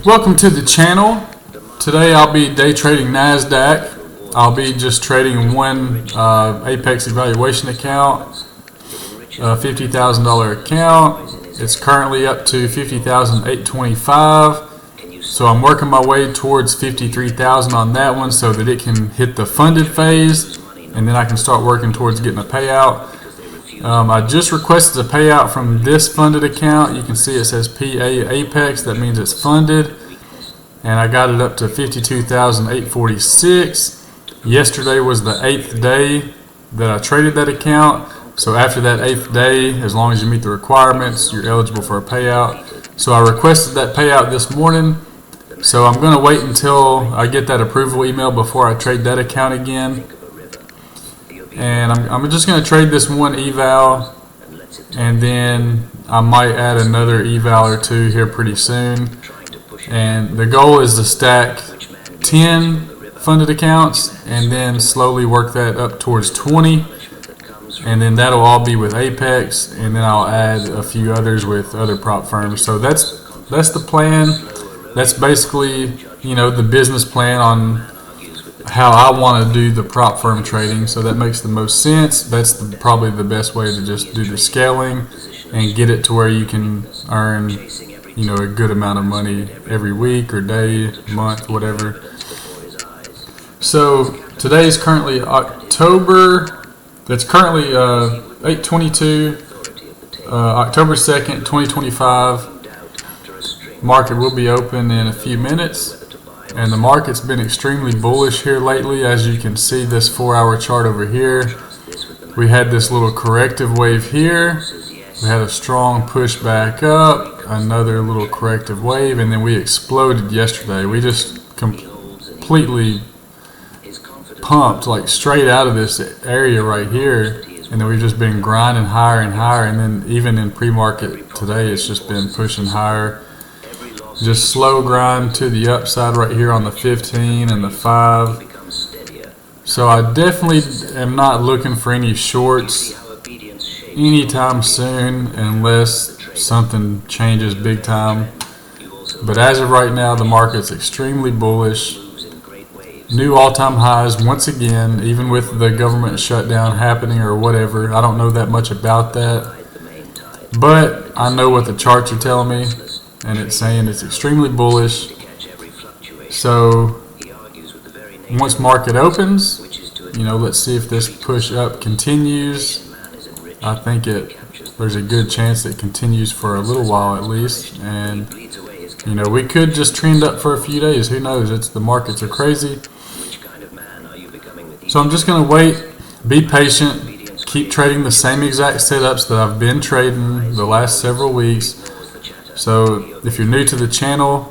Welcome to the channel. Today I'll be day trading NASDAQ. I'll be just trading one Apex evaluation account, a $50,000 account. It's currently up to $50,825. So I'm working my way towards $53,000 on that one so that it can hit the funded phase, and then I can start working towards getting a payout. I just requested a payout from this funded account. You can see it says PA Apex. That means it's funded. And I got it up to $52,846. Yesterday was the 8th day that I traded that account. So after that 8th day, as long as you meet the requirements, you're eligible for a payout. So I requested that payout this morning. So I'm going to wait until I get that approval email before I trade that account again. And I'm just going to trade this one eval, and then I might add another eval or two here pretty soon. And the goal is to stack 10 funded accounts and then slowly work that up towards 20. And then that'll all be with Apex, and then I'll add a few others with other prop firms. So that's the plan. That's basically, you know, the business plan on how I want to do the prop firm trading. So that makes the most sense. That's probably the best way to just do the scaling and get it to where you can earn, you know, a good amount of money every week or day, month, whatever. So today is currently October. It's currently 8/22, October 2nd, 2025. Market will be open in a few minutes. And the market's been extremely bullish here lately. As you can see, this 4-hour chart over here, we had this little corrective wave here. We had a strong push back up, another little corrective wave, and then we exploded yesterday. We just completely pumped like straight out of this area right here, and then we've just been grinding higher and higher. And then even in pre-market today, it's just been pushing higher. Just slow grind to the upside right here on the 15 and the 5. So I definitely am not looking for any shorts anytime soon unless something changes big time. But as of right now, the market's extremely bullish. New all-time highs once again, even with the government shutdown happening or whatever. I don't know that much about that, but I know what the charts are telling me. And it's saying it's extremely bullish. So once market opens, you know, let's see if this push up continues. I think there's a good chance it continues for a little while at least. And you know, we could just trend up for a few days. Who knows? The markets are crazy. So I'm just going to wait, be patient, keep trading the same exact setups that I've been trading the last several weeks. So if you're new to the channel,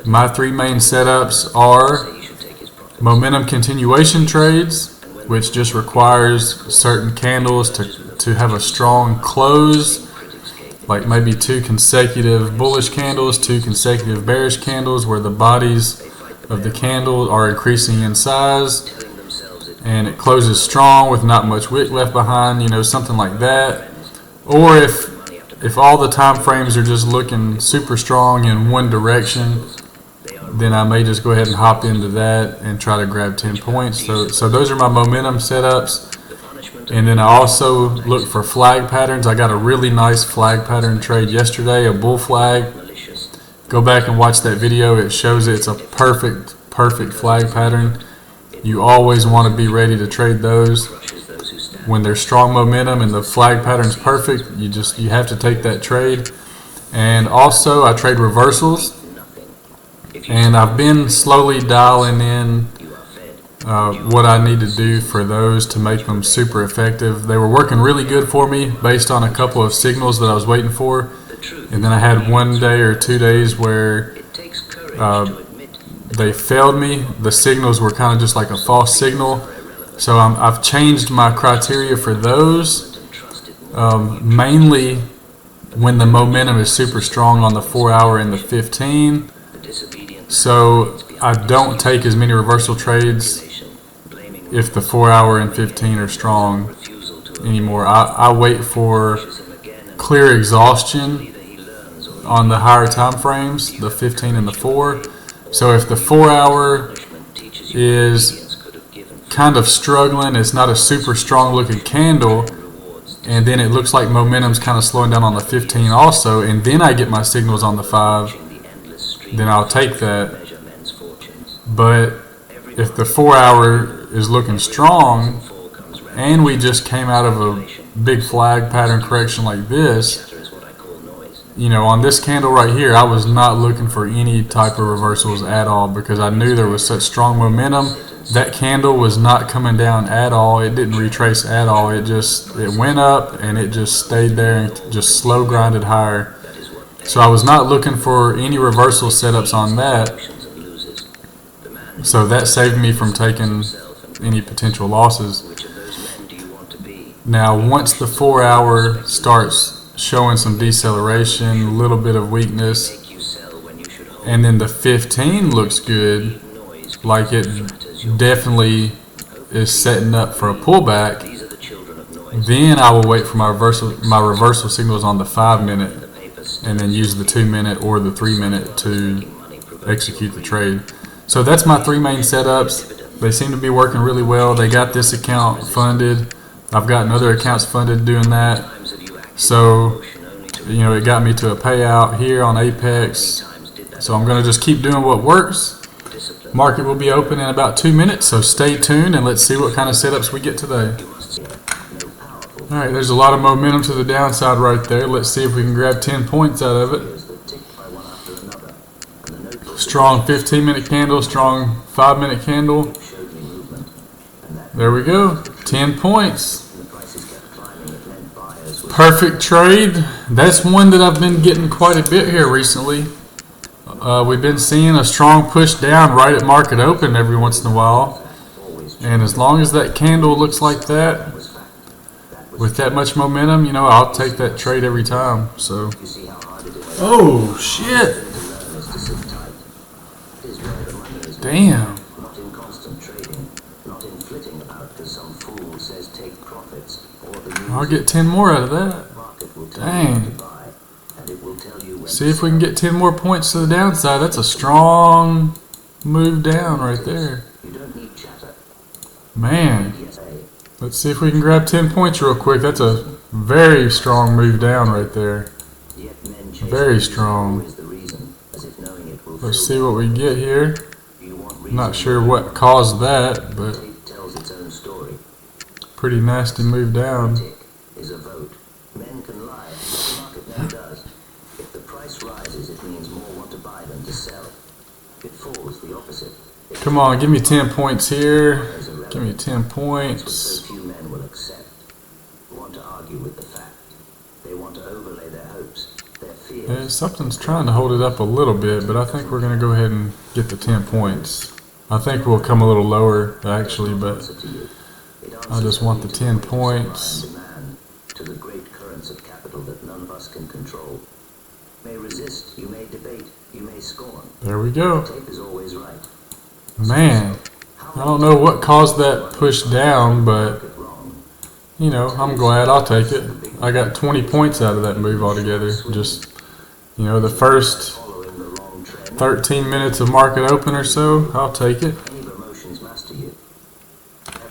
my 3 main setups are momentum continuation trades, which just requires certain candles to have a strong close, like maybe 2 consecutive bullish candles, 2 consecutive bearish candles, where the bodies of the candle are increasing in size, and it closes strong with not much wick left behind, you know, something like that. Or if all the time frames are just looking super strong in one direction, then I may just go ahead and hop into that and try to grab 10 points. So those are my momentum setups. And then I also look for flag patterns. I got a really nice flag pattern trade yesterday, a bull flag. Go back and watch that video. It shows it's a perfect flag pattern. You always want to be ready to trade those. When there's strong momentum and the flag pattern's perfect, you have to take that trade. And also I trade reversals, and I've been slowly dialing in what I need to do for those to make them super effective. They were working really good for me based on a couple of signals that I was waiting for, and then I had 1 day or 2 days where they failed me. The signals were kind of just like a false signal. So I've changed my criteria for those, mainly when the momentum is super strong on the 4-hour and the 15. So I don't take as many reversal trades if the 4-hour and 15 are strong anymore. I wait for clear exhaustion on the higher time frames, the 15 and the 4. So if the 4 hour is kind of struggling, it's not a super strong looking candle, and then it looks like momentum's kind of slowing down on the 15 also, and then I get my signals on the 5, then I'll take that. But if the 4 hour is looking strong, and we just came out of a big flag pattern correction like this, you know, on this candle right here, I was not looking for any type of reversals at all because I knew there was such strong momentum. That candle was not coming down at all. It didn't retrace at all. It went up and it just stayed there and just slow grinded higher. So I was not looking for any reversal setups on that. So that saved me from taking any potential losses. Now, once the 4 hour starts showing some deceleration, a little bit of weakness, and then the 15 looks good, like it definitely is setting up for a pullback, then I will wait for my reversal signals on the 5 minute and then use the 2 minute or the 3 minute to execute the trade. So that's my 3 main setups. They seem to be working really well. They got this account funded. I've gotten other accounts funded doing that. So, you know, it got me to a payout here on Apex. So I'm going to just keep doing what works. Market will be open in about 2 minutes, so stay tuned and let's see what kind of setups we get today. Alright, there's a lot of momentum to the downside right there. Let's see if we can grab 10 points out of it. Strong 15-minute candle, strong 5-minute candle. There we go, 10 points. Perfect trade. That's one that I've been getting quite a bit here recently. We've been seeing a strong push down right at market open every once in a while. And as long as that candle looks like that, with that much momentum, you know, I'll take that trade every time. So, oh shit. Damn. I'll get 10 more out of that. Dang. See if we can get 10 more points to the downside. That's a strong move down right there. Man. Let's see if we can grab 10 points real quick. That's a very strong move down right there. Very strong. Let's see what we get here. Not sure what caused that, but pretty nasty move down. Come on, give me 10 points here. Give me 10 points. Yeah, something's trying to hold it up a little bit, but I think we're going to go ahead and get the 10 points. I think we'll come a little lower, actually, but I just want the 10 points. To the great currents of capital that none of us can control. May resist, you may debate, you may scorn. There we go. Tape is always right. Man, I don't know what caused that push down, but you know, I'm glad. I'll take it. I got 20 points out of that move altogether. Just, you know, the first 13 minutes of market open or so, I'll take it.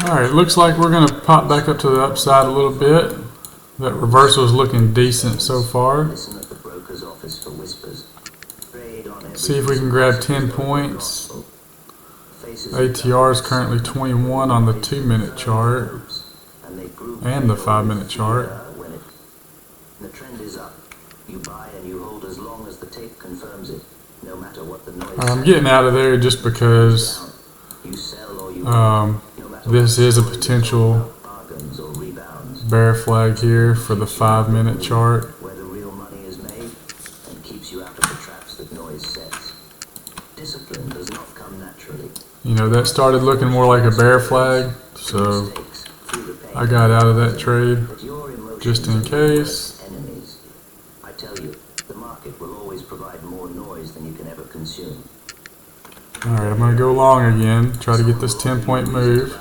Alright, looks like we're going to pop back up to the upside a little bit. That reversal is looking decent so far. See if we can grab 10 points. ATR is currently 21 on the 2-minute chart and the 5-minute chart. The trend is up. You buy and you hold as long as the tape confirms it, no matter what the noise. I'm getting out of there just because this is a potential bear flag here for the 5-minute chart. Where the real money is made and keeps you out of the traps that noise sets. Discipline does not come naturally. You know, that started looking more like a bear flag, so I got out of that trade just in case. I tell you, the market will always provide more noise than you can ever consume. Alright, I'm going to go long again, try to get this 10-point move.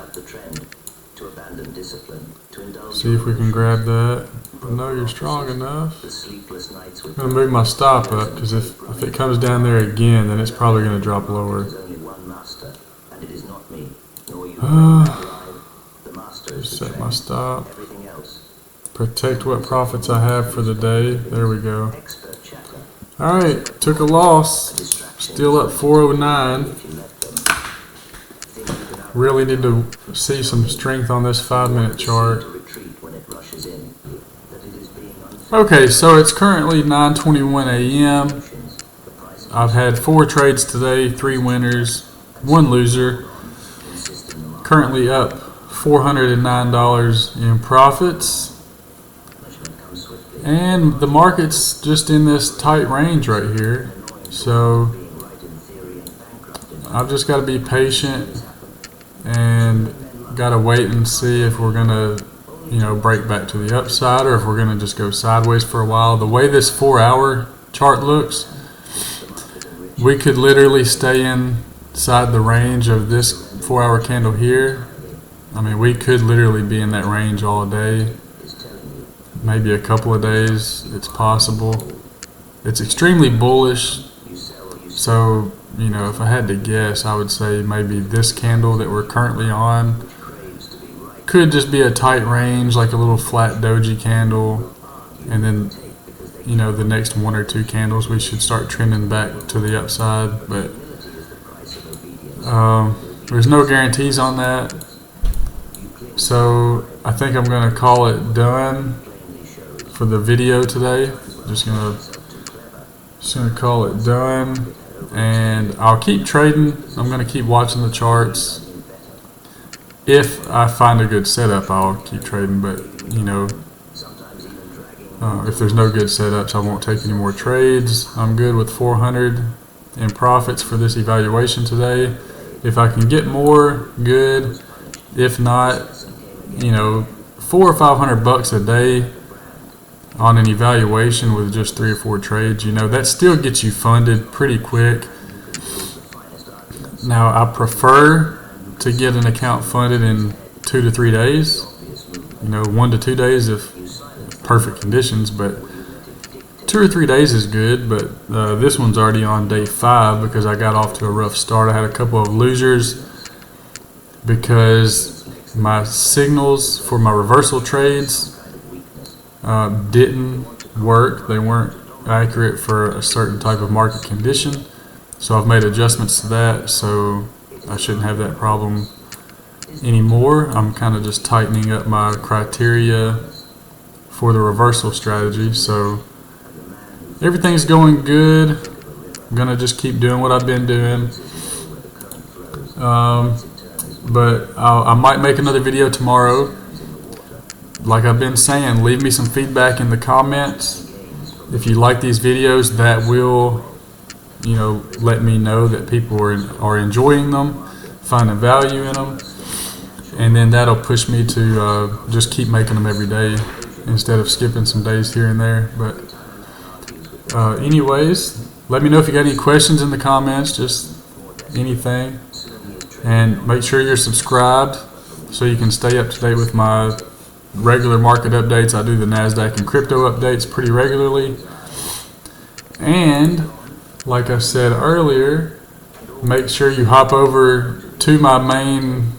To abandon discipline to indulge See if we can grab that. I know you're strong enough. the sleepless nights with I'm going to move my stop up because if it comes down there again, then it's probably going to drop lower. There's only one master, and it is not me, nor you alive. The master is the Set my trend. stop. Everything else. Protect what profits I have for the day. There we go. Expert chatter. Alright, took a loss. Still up 409. If you let them. Think you can out- Really need to see some strength on this 5-minute chart. to retreat when it rushes in. That it is being unfair. Okay, so it's currently 9:21 a.m. The price of I've had 4 trades today, 3 winners, 1 loser. insisting the market Currently up $409 in profits. measurement comes swiftly. And the market's just in this tight range right here. So Being right in theory and bankrupt in I've just got to be patient and got to wait and see if we're going to, break back to the upside or if we're going to just go sideways for a while. The way this 4-hour chart looks, we could literally stay inside the range of this 4-hour candle here. I mean, we could literally be in that range all day, maybe a couple of days. It's possible. It's extremely bullish. So, if I had to guess, I would say maybe this candle that we're currently on could just be a tight range, like a little flat doji candle. And then, the next 1 or 2 candles, we should start trending back to the upside. But there's no guarantees on that. So I think I'm going to call it done for the video today. Just gonna call it done, and I'll keep trading. I'm going to keep watching the charts. If I find a good setup, I'll keep trading, but if there's no good setups, I won't take any more trades. I'm good with 400 in profits for this evaluation today. If I can get more, good. If not, $400 or $500 a day on an evaluation with just 3 or 4 trades, that still gets you funded pretty quick. Now, I prefer to get an account funded in 2 to 3 days, 1 to 2 days if perfect conditions, but 2 or 3 days is good. But this one's already on day 5 because I got off to a rough start. I had a couple of losers because my signals for my reversal trades didn't work. They weren't accurate for a certain type of market condition. So I've made adjustments to that, so I shouldn't have that problem anymore. I'm kind of just tightening up my criteria for the reversal strategy. So everything's going good. I'm going to just keep doing what I've been doing. But I might make another video tomorrow. Like I've been saying, leave me some feedback in the comments. If you like these videos, that will, let me know that people are enjoying them, finding value in them, and then that'll push me to just keep making them every day instead of skipping some days here and there. But anyways, let me know if you got any questions in the comments, just anything. And make sure you're subscribed so you can stay up to date with my regular market updates. I do the NASDAQ and crypto updates pretty regularly. And like I said earlier, make sure you hop over to my main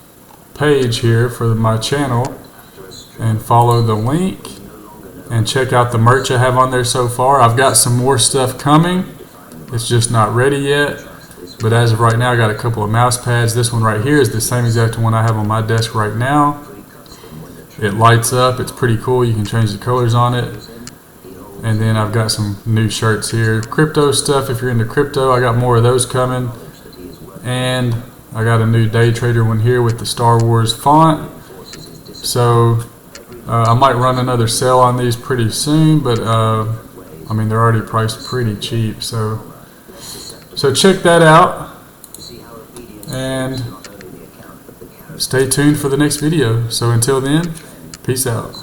page here for my channel and follow the link and check out the merch I have on there so far. I've got some more stuff coming. It's just not ready yet. But as of right now, I got a couple of mouse pads. This one right here is the same exact one I have on my desk right now. It lights up. It's pretty cool. You can change the colors on it. And then I've got some new shirts here. Crypto stuff, if you're into crypto, I got more of those coming. And I got a new DayTrader one here with the Star Wars font. So I might run another sale on these pretty soon. But they're already priced pretty cheap. So check that out, and stay tuned for the next video. So until then, peace out.